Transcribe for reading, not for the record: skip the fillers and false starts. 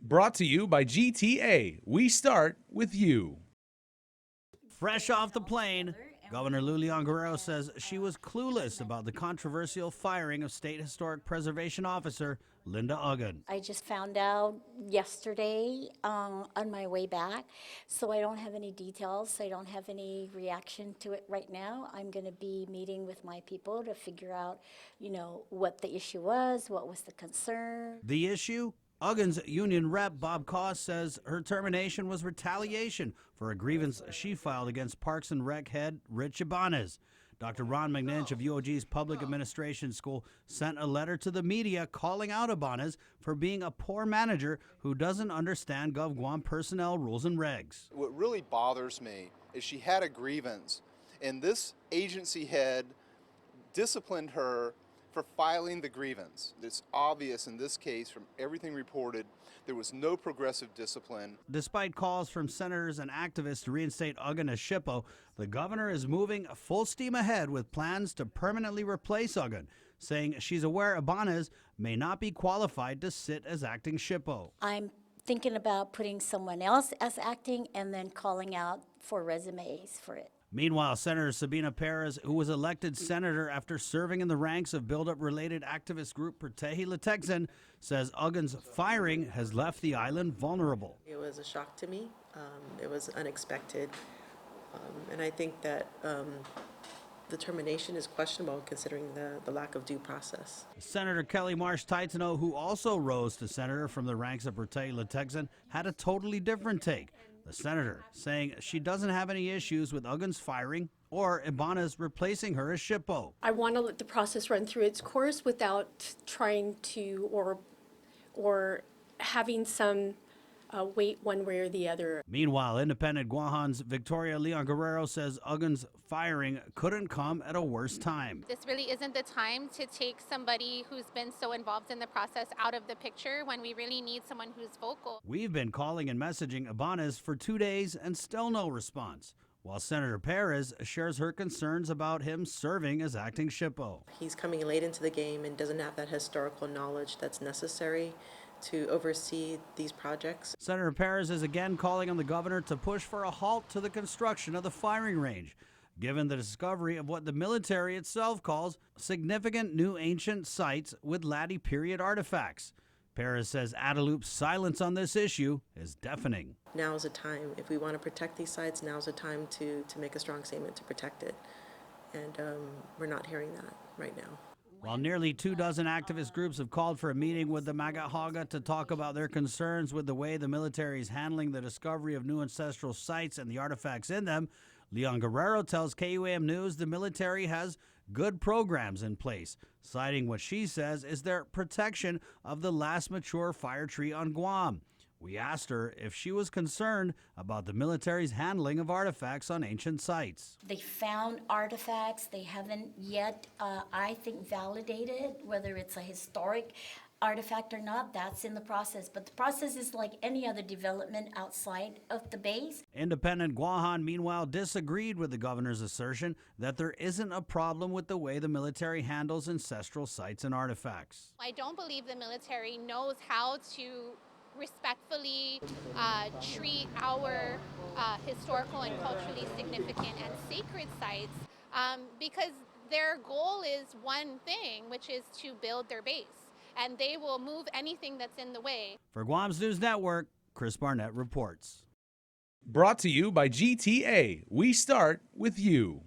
Brought to you by GTA. We start with you. Fresh off the plane, Governor Lynda Aguon says she was clueless about the controversial firing of State Historic Preservation Officer Lynda Aguon. I just found out yesterday on my way back, so I don't have any details. I don't have any reaction to it right now. I'm going to be meeting with my people to figure out, what the issue was, what was the concern. The issue? Aguon's union rep, Bob Koss, says her termination was retaliation for a grievance she filed against Parks and Rec head Rich Ibanez. Dr. Ron McNinch of UOG's Public Administration School sent a letter to the media calling out Ibanez for being a poor manager who doesn't understand GovGuam personnel rules and regs. What really bothers me is she had a grievance, and this agency head disciplined her for filing the grievance. It's obvious in this case from everything reported there was no progressive discipline. Despite calls from senators and activists to reinstate Aguon as SHPO, the governor is moving full steam ahead with plans to permanently replace Aguon, saying she's aware Ibanez may not be qualified to sit as acting SHPO. I'm thinking about putting someone else as acting and then calling out for resumes for it. Meanwhile, Senator Sabina Perez, who was elected senator after serving in the ranks of build-up-related activist group Pertehi Latexan, says Aguon's firing has left the island vulnerable. It was a shock to me. It was unexpected. And I think that the termination is questionable considering the lack of due process. Senator Kelly Marsh Titano, who also rose to senator from the ranks of Pertehi Latexan, had a totally different take. The senator saying she doesn't have any issues with Aguon's firing or Ibanez replacing her as SHPO. I want to let the process run through its course without trying to or having some weight one way or the other. Meanwhile, independent Guahan's Victoria Leon Guerrero says Aguon's firing couldn't come at a worse time. This really isn't the time to take somebody who's been so involved in the process out of the picture when we really need someone who's vocal. We've been calling and messaging Ibanez for 2 days and still no response, while Senator Perez shares her concerns about him serving as acting SHPO. He's coming late into the game and doesn't have that historical knowledge that's necessary to oversee these projects. Senator Perez is again calling on the governor to push for a halt to the construction of the firing range, given the discovery of what the military itself calls significant new ancient sites with Laddie period artifacts. Perez says Adaloop's silence on this issue is deafening. Now is the time. If we want to protect these sites, now is the time to make a strong statement to protect it. And we're not hearing that right now. While nearly 24 activist groups have called for a meeting with the Magahaga to talk about their concerns with the way the military is handling the discovery of new ancestral sites and the artifacts in them, Leon Guerrero tells KUAM News the military has good programs in place, citing what she says is their protection of the last mature fire tree on Guam. We asked her if she was concerned about the military's handling of artifacts on ancient sites. They found artifacts. They haven't yet, I think, validated whether it's a historic artifact or not. That's in the process. But the process is like any other development outside of the base. Independent Guahan, meanwhile, disagreed with the governor's assertion that there isn't a problem with the way the military handles ancestral sites and artifacts. I don't believe the military knows how to respectfully treat our historical and culturally significant and sacred sites because their goal is one thing, which is to build their base, and they will move anything that's in the way. For Guam's News Network, Chris Barnett reports. Brought to you by GTA. We start with you.